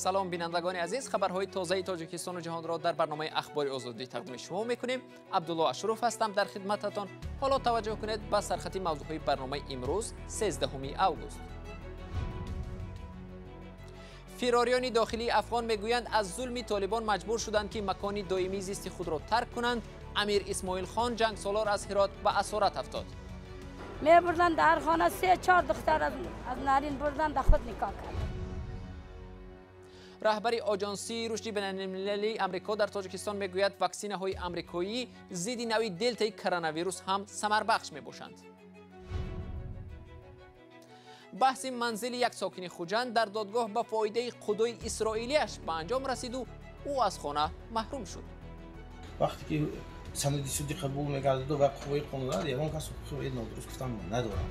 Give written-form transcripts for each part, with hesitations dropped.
سلام بینندگان عزیز، خبرهای تازه تاجیکستان و جهان را در برنامه اخبار آزادی تقدیم شما میکنیم. عبدالله اشرف هستم در خدمتتان. حالا توجه کنید به سرخط موضوعهای برنامه امروز 13 اوگوست. فراریان داخلی افغان میگویند از ظلم طالبان مجبور شدند که مکان دائمی زیست خود را ترک کنند. امیر اسماعیل خان جنگ سالار از هرات به اسارت افتاد. میبردند در خانه 3-4 دختر از نارین بردند در خود نکاح کرد. رهبر آژانسی رشد بین‌المللی آمریکا در تاجیکستان میگوید واکسینه های آمریکایی ضد نوع دلتا کرونا ویروس هم ثمر بخش میباشند. بحث منزل یک ساکن خوجند در دادگاه به فایده قضای اسرائیلیش به انجام رسید و او از خانه محروم شد. وقتی که سند سودی قبول می‌گردد و قوه قانونی یگان کس حقوق نادرست گفتن ندارد.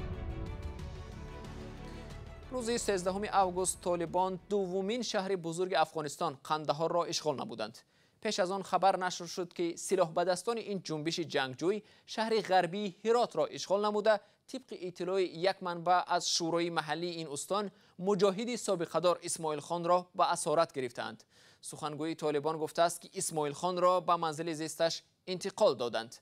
روز 13 اوگوست طالبان دومین شهر بزرگ افغانستان قندهار را اشغال نمودند. پیش از آن خبر نشر شد که سلاح به دستان این جنبش جنگجوی شهر غربی هرات را اشغال نموده. طبق اطلاع یک منبع از شورای محلی این استان، مجاهد سابقه‌دار اسماعیل خان را به اسارت گرفتند. سخنگوی طالبان گفته است که اسماعیل خان را به منزل زیستش انتقال دادند.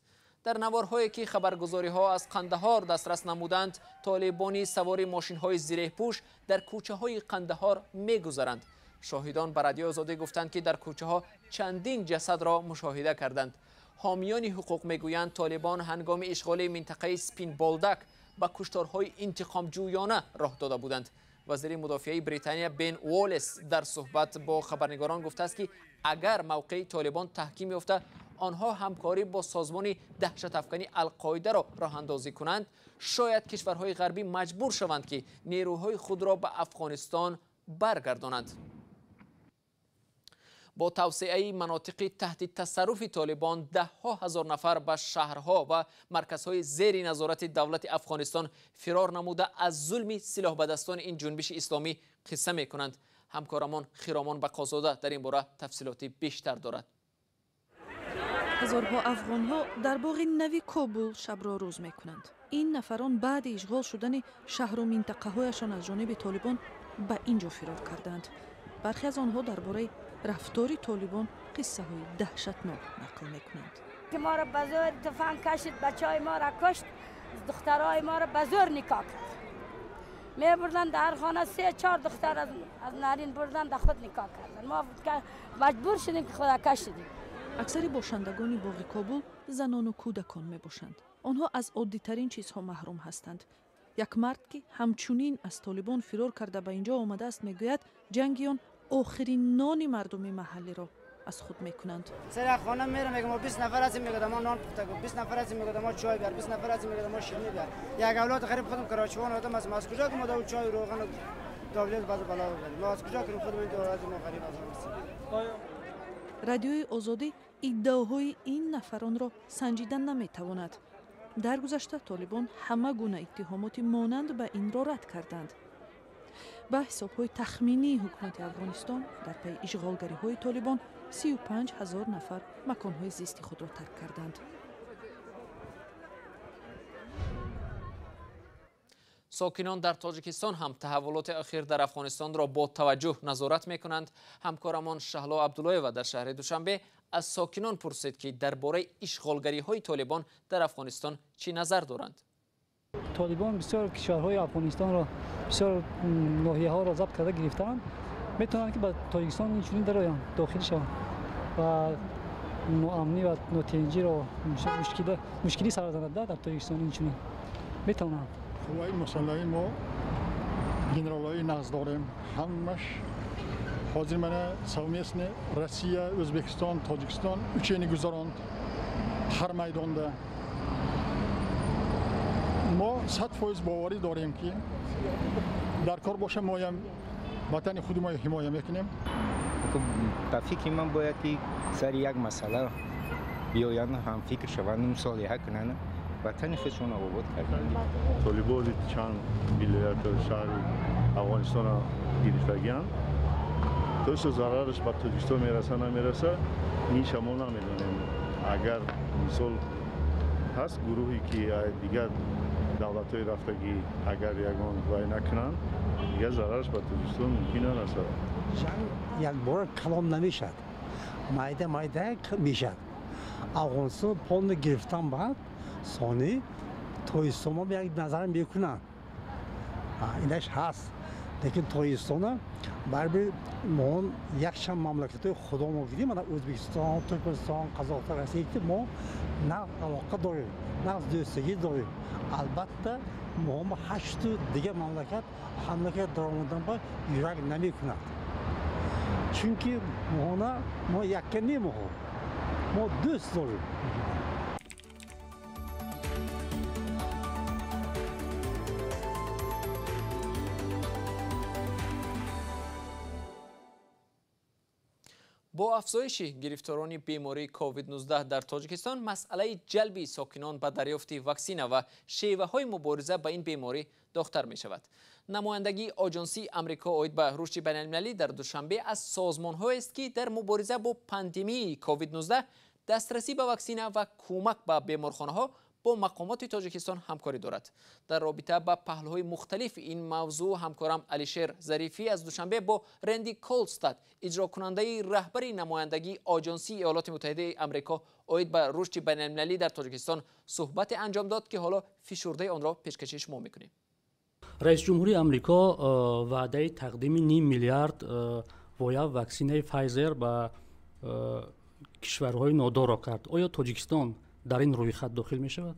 در نوارهایی که خبرگزاری‌ها از قندهار دسترس نمودند، طالبانی سوار ماشین‌های زره پوش در کوچه‌های قندهار می‌گذرند. شاهدان به رادیو آزادی گفتند که در کوچه‌ها چندین جسد را مشاهده کردند. حامیان حقوق میگویند طالبان هنگام اشغال منطقه سپین بالدک به کشتارهای انتقام جویانه راه داده بودند. وزیر مدافعه بریتانیا بن والیس در صحبت با خبرنگاران گفته است که اگر موقع طالبان تحکیم یافته آنها همکاری با سازمان دهشت افکنی القاعده را راه اندازی کنند، شاید کشورهای غربی مجبور شوند که نیروهای خود را به افغانستان برگردانند. با توسعه مناطق تحت تصرف طالبان، ده‌ها هزار نفر به شهرها و مرکزهای زیر نظارت دولت افغانستان فرار نموده از ظلم سلاح به دستان این جنبش اسلامی قصه می‌کنند. همکارمان خیرامان بقازاده در این باره تفصیلات بیشتر دارد. هزارها افغان‌ها در باغ نوی کابل شب را روز می‌کنند. این نفران بعد اشغال شدن شهر و منطقه‌هایشان از جانب طالبان به اینجا فرار کردند. برخی از آنها درباره رفتار طالبان قصه های دهشتناک نقل می‌کنند. که ما را به زور تفنگ کشید، بچه‌های ما را کشت، دخترای ما را به زور نکاح کرد. میبردند در خانه 3-4 دختر از نارین بردند در خود نکاح کردند. ما مجبور شدیم که خود کشیدیم. اکثر باشندگان باغ کابل زنان و کودکان میباشند. آنها از عادی ترین چیزها محروم هستند. یک مرد که همچنین از طالبان فرار کرده به اینجا آمده است میگوید جنگیان آخرین نان مردم محلی را از خود میکنند. سر خانه میرم میگم ما 20 نفر هستیم، میگم ما نان پخته کن، 20 نفر هستیم میگم ما چای بیار، 20 نفر هستیم میگم ما شیرینی بیار. یک اولاد غریب خودم کراچوان آدم از کجا که ما دو چای روغن و تابلت باز بالا بردیم. ما از کجا که خودم این دولت ما غریب هستیم. رادیوی آزادی ادعاهای این نفران را سنجیدن نمیتواند. در گذشته طالبان همه گونه اتهامات مانند به این را رد کردند. به حساب‌های تخمینی حکومت افغانستان در پی اشغالگری‌های طالبان 35,000 نفر مکان‌های زیستی خود را ترک کردند. ساکنان در تاجیکستان هم تحولات اخیر در افغانستان را با توجه نظارت می‌کنند. همکارمان شهلا عبدالله و در شهر دوشنبه از ساکنان پرسید که درباره اشغالگری‌های طالبان در افغانستان چی نظر دارند. طالبان بسیار کشورهای افغانستان را بسیار ناحیه‌ها را ضبط کرده گرفتند. میتونند که به تاجیکستان اینچنین درآیند، داخل شوند و ناامنی و ناتنجی را مشکلی سر زننده در تاجیکستان اینچنین میتونند. خب این مسئله ما گنرالای نقض داریم، همش حاضر منه سومیسن روسیه، ازبکستان، تاجیکستان اچینی گذراند هر میدانده. ما 100% باوری داریم که در کار باشه ما هم وطن خود ما حمایت میکنیم. به فکر من باید که سر یک مسئله بیایند هم فکر شوند مصالحه کنند وطن خودشون آباد کردن. طالبان چند ولایت شهر افغانستان را گرفتگی‌اند. توش ضررش به تاجیکستان میرسه نمیرسه این شما نمیدونیم. اگر مثال هست گروهی که دیگر دولت‌های رفتگی اگر یگان وای نکنند دیگه ضررش به تاجیکستان ممکن است. جنگ یک بار کلام نمیشد، مایده میشد. افغانستان پوند گرفتن بعد ثانی تاجیکستان ما به یک نظر میکنن، اینش هست. لیکن تاجیکستان برای ما یک چند مملکت خدا ما گیریم، مثلا ازبکستان، ترکمنستان، قزاقستان، روسیه که ما نه علاقه داریم، نه دوستگی داریم. البته ما 8 دیگه مملکت حمله درآمدن با ایران نمی‌کند. چونکی ما یکی نیمیم، ما دوست داریم. با افزایش گرفتاران بیماری کووید 19 در تاجیکستان، مسئله جلب ساکنان به دریافت واکسن و شیوه‌های مبارزه با این بیماری داغ‌تر می‌شود. نمایندگی آژانسی آمریکا اوید به رشد بین‌المللی در دوشنبه از سازمان‌هایی است که در مبارزه با پاندمی کووید 19 دسترسی به واکسن و کمک به بیمارخانه‌ها با مقامات تاجیکستان همکاری دارد. در رابطه با پهلوهای مختلف این موضوع همکارم علیشیر ظریفی از دوشنبه با رندی کولستاد، اجرا کننده رهبری نمایندگی آژانسی ایالات متحده آمریکا اوید به رشد بین‌المللی در تاجیکستان صحبت انجام داد که حالا فشرده آن را پیشکش شما می‌کنیم. رئیس جمهوری آمریکا وعده تقدیم 9 میلیارد وایه واکسن فایزر به کشورهای نادار را کرد. آیا تاجیکستان در این روی خط داخل می شود؟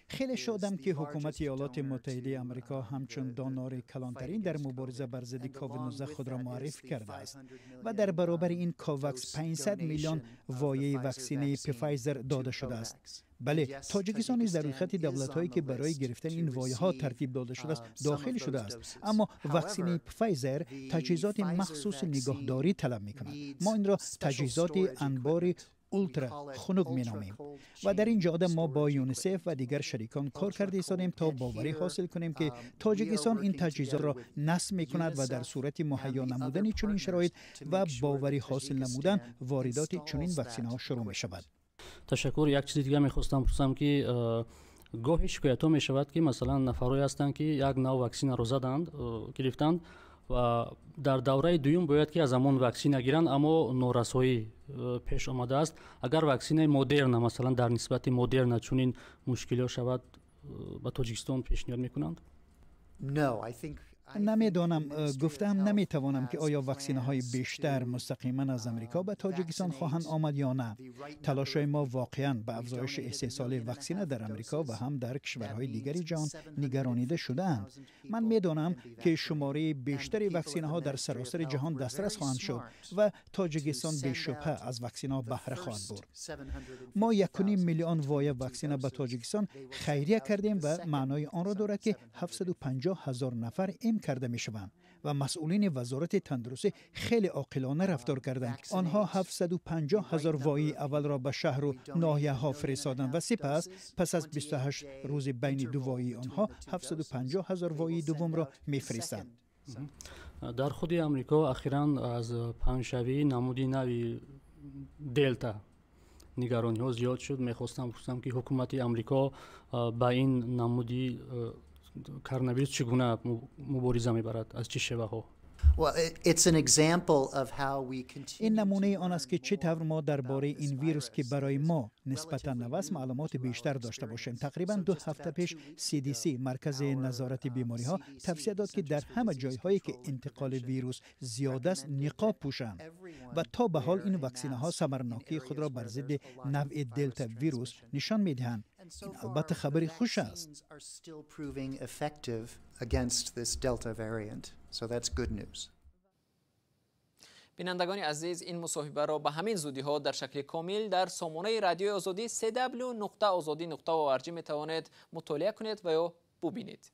خیلی شادم که حکومت ایالات متحده آمریکا همچون دانار کلانترین در مبارزه بر ضد کووید 19 خود را معرفی کرده است و در برابر این کوواکس 500 میلیون وایه واکسن پفایزر داده شده است. بله، تاجیکستان نیز در روی خط دولت‌هایی که برای گرفتن این وایه‌ها ترتیب داده شده است داخل شده است، اما واکسن پفایزر تجهیزات مخصوص نگهداری طلب می‌کند. ما این را تجهیزات انبار اولترا خنک می‌نامیم و در این جهت ما با یونیسف و دیگر شریکان کار کرده ایستادیم تا باوری حاصل کنیم که تاجیکستان این تجهیزات را نصب می‌کند و در صورت مهیا نمودن چنین شرایط و باوری حاصل نمودن واردات چنین واکسن‌ها شروع می‌شود. تشکر. یک چیز دیگه می‌خواستم بپرسم که گاهی شکایت‌ها می‌شود که مثلا نفرایی هستند که یک نوع واکسن را زدند، گرفتند و در دوره دوم باید که از همان واکسن گیرند، اما نارسایی پیش آمده است. اگر واکسن مدرن مثلا در نسبت مدرن چنین مشکلی شود به تاجیکستان پیشنهاد می‌کنند؟ نمیدانم، گفتم نمیتوانم که آیا واکسینه های بیشتر مستقیما از امریکا به تاجیکستان خواهند آمد یا نه. تلاش‌های ما واقعاً به افزایش استحصال واکسینه در امریکا و هم در کشورهای دیگری جهان نگرانیده شده‌اند. من میدانم که شماره بیشتری واکسینه ها در سراسر جهان دسترس خواهند شد و تاجیکستان بی‌شبهه از واکسینه ها بهره خواهد برد. ما 1.5 میلیون وایه واکسینه به تاجیکستان خیریه کردیم و معنای آن را دارد که 750,000 نفر کرده می شوند و مسئولین وزارت تندرستی خیلی عاقلانه رفتار کردند. آنها 750,000 وایه اول را به شهر و ناحیه ها فرستادند و سپس پس از 28 روز بین دو وایه آنها 750,000 وایه دوم را می فرستند. در خود آمریکا اخیراً از پنجشنبه نمودی نوی دلتا نگرانی ها زیاد شد. میخواستم بپرسم که حکومت آمریکا با این نمودی کرونا چگونه مبارزه میبرد، از چه شیوه ها؟ این نمونه آن است که چطور ما درباره این ویروس که برای ما نسبتا نو است معلومات بیشتر داشته باشیم. تقریبا 2 هفته پیش CDC مرکز نظارت بیماری ها توصیه داد که در همه جایهایی که انتقال ویروس زیاد است نقاب پوشند و تا به حال این واکسینه ها ثمرناکی خود را بر ضد نوع دلتا ویروس نشان میدهند. این البته خبری خوش است. بینندگان عزیز، این مصاحبه را به همین زودی ها در شکل کامل در سامانه رادیوی آزادی www.azadi.org می توانید مطالعه کنید و یا ببینید.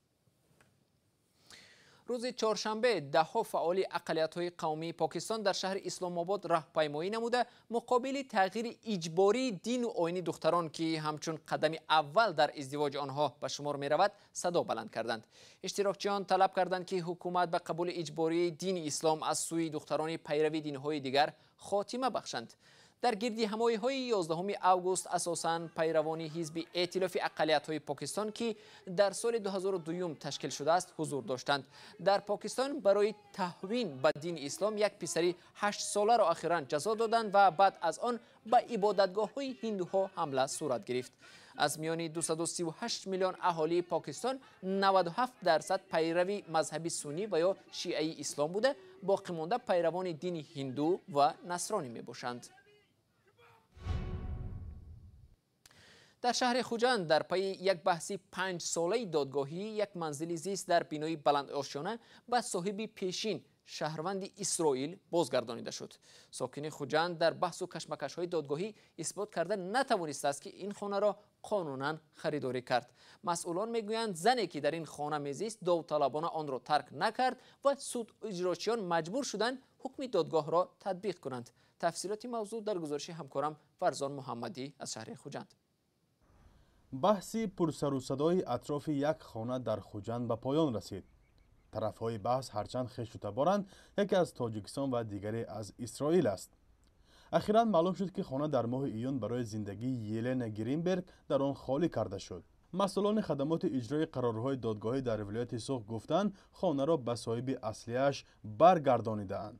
روز چهارشنبه ده‌ها فعال اقلیت‌های قومی پاکستان در شهر اسلام آباد راهپیمایی نموده مقابل تغییر اجباری دین و آیین دختران که همچون قدم اول در ازدواج آنها به شمار می رود صدا بلند کردند. اشتراکچیان طلب کردند که حکومت به قبول اجباری دین اسلام از سوی دختران پیروی دین‌های دیگر خاتمه بخشند. در گردی همایی‌های 11 آگوست اساساً پیروان حزب ائتلاف اقلیت‌های پاکستان که در سال 2002 تشکیل شده است حضور داشتند. در پاکستان برای تهوین به دین اسلام یک پسری 8 ساله را اخیراً جزا دادند و بعد از آن به عبادتگاه‌های هندوها حمله صورت گرفت. از میان 238 میلیون اهالی پاکستان 97% پیروی مذهب سنی و یا شیعه اسلام بوده، باقی مانده پیروان دین هندو و نصرانی می باشند. در شهر خوجند در پی یک بحث 5 ساله دادگاهی یک منزل زیست در بینای بلند آشیانه به صاحب پیشین شهروند اسرائیل بازگردانیده شد. ساکن خوجند در بحث و کشمکش های دادگاهی اثبات کرده نتوانسته است که این خانه را قانونا خریداری کرد. مسئولان میگویند زنی که در این خانه میزیست داوطلبانه آن را ترک نکرد و سود اجرایچیان مجبور شدند حکم دادگاه را تطبیق کنند. تفصیلات موضوع در گزارش همکارم فرزان محمدی از شهر خوجند. بحثی پرسر و صدای اطراف یک خانه در خوجند به پایان رسید. طرفهای بحث هرچند خشت و تبارند، یکی از تاجیکستان و دیگری از اسرائیل است. اخیراً معلوم شد که خانه در ماه ایون برای زندگی یلن گرینبرگ در آن خالی کرده شد. مسئولان خدمات اجرای قرارهای دادگاهی در ولایت سوخ گفتند خانه را به صاحب اصلیش برگردانیده‌اند.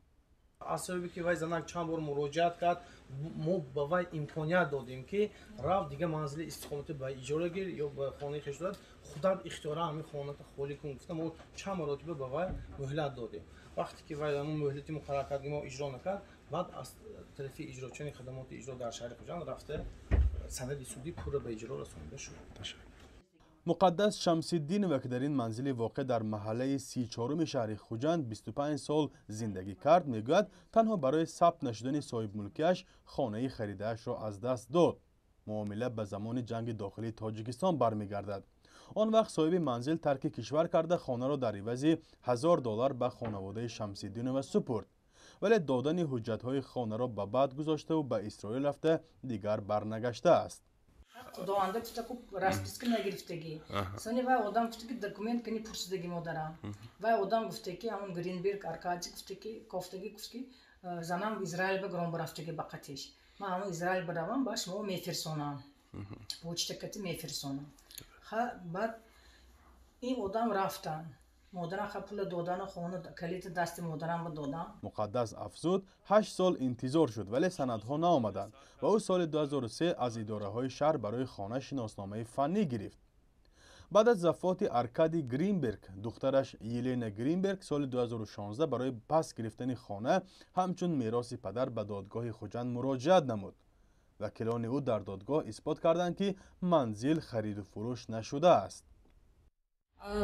اسبابی که وای زنک چند بار مراجعت کرد، ما به وای امکانیت دادیم که رفت دیگه منزل استقامت به اجاره گیر یا به خانه خویش داد، خودت اختیار همین خانه خالی کن. گفتم ما چند مرتبه به وای مهلت دادیم. وقتی که وای اون مهلتی مقرر کرد ما اجرا نکرد، بعد از طرف اجراچیان خدمات اجرا در شهر خوجند رفته سند سودی پور به اجرا رسانده شد. مقدس شمس‌الدینова که در این منزل واقع در محله 34 شهر خوجند 25 سال زندگی کرد میگوید تنها برای ثبت نشدن صاحب ملکیش خانه خریده‌اش را از دست داد. معامله به زمان جنگ داخلی تاجیکستان برمیگردد. آن وقت صاحب منزل ترک کشور کرده خانه را در عوض $1000 به خانواده شمس‌الدینова سپرد. ولی دادن حجت‌های خانه را به بعد گذاشته و به اسرائیل رفته دیگر برنگشته است. خداونده گفته که راسپیسکی نگرفتگی سنی و آدم گفته که دکومنت کنی پرسیدگی مادرم و آدم گفته که همون گرینبرگ ارکادی گفته که گفتگی گفت که زنم اسرائیل به گرام برفتگی بقتیش من همون اسرائیل بروم باش مو میفرسونم پوچتکتی میفرسونم بعد این آدم رفتن مادرم پول دادن خونه کلیت دست مادرم رو دادم. مقدس افزود 8 سال انتظار شد ولی سندها نآمدند و او سال 2003 از اداره های شهر برای خانه شناسنامه فنی گرفت. بعد از وفات ارکادی گرینبرگ دخترش یلن گرینبرگ سال 2016 برای پس گرفتن خانه همچون میراث پدر به دادگاه خوجند مراجعت نمود. وکیلان او در دادگاه اثبات کردند که منزل خرید و فروش نشده است.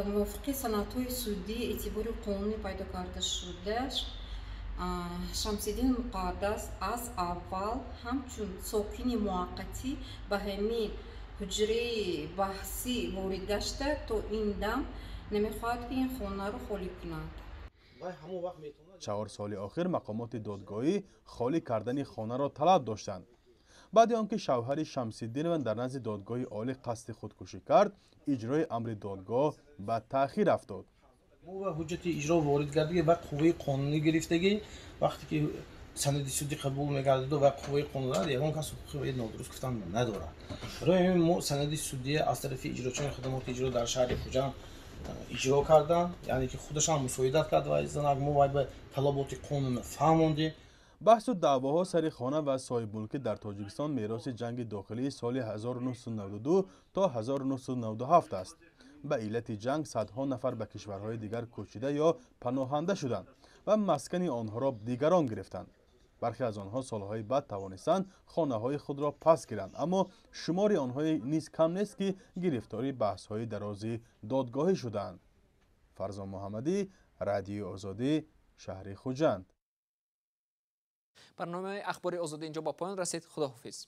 موافقی سندهای سودی اعتبار قانونی پیدا کرده شدهش شمس‌الدین مقدس از اول همچون ساکن موقتی به همین حجره بحثی وارد گشته تا این دم نمیخواهد که این خانه رو خالی کند. 4 سال آخر مقامات دادگاهی خالی کردن خانه را طلب داشتند. بعد آنکه شوهر شمس‌الدینова در نزد دادگاه عالی قصد خودکشی کرد، اجرای امر دادگاه به تأخیر افتاد. و حجت اجرا وارد گردید و قوه قانونی گرفتگی وقتی که سند سودی قبول می‌گردد و قوه قانونی یگان کس حقوق نادرست گفتن ندارد. برای ما سند سودی از طرف اجراچیان خدمات اجرا در شهر خوجند اجرا کردن، یعنی که خودش هم مساعدت کرد و از ما به طلبات قانون فهموندیم. بحث و دعواها سر خانه و صاحب ملکی در تاجیکستان میراث جنگ داخلی سال 1992 تا 1997 است. به علت جنگ صدها نفر به کشورهای دیگر کوچیده یا پناهنده شدند و مسکن آنها را دیگران گرفتند. برخی از آنها سالهای بعد توانستند خانه‌های خود را پس گیرند، اما شمار آنها نیز کم نیست که گرفتاری بحث‌های درازی دادگاهی شدند. فرزان محمدی، رادیو آزادی، شهر خوجند. برنامه اخبار آزادی اینجا با پایان رسید. خداحافظ.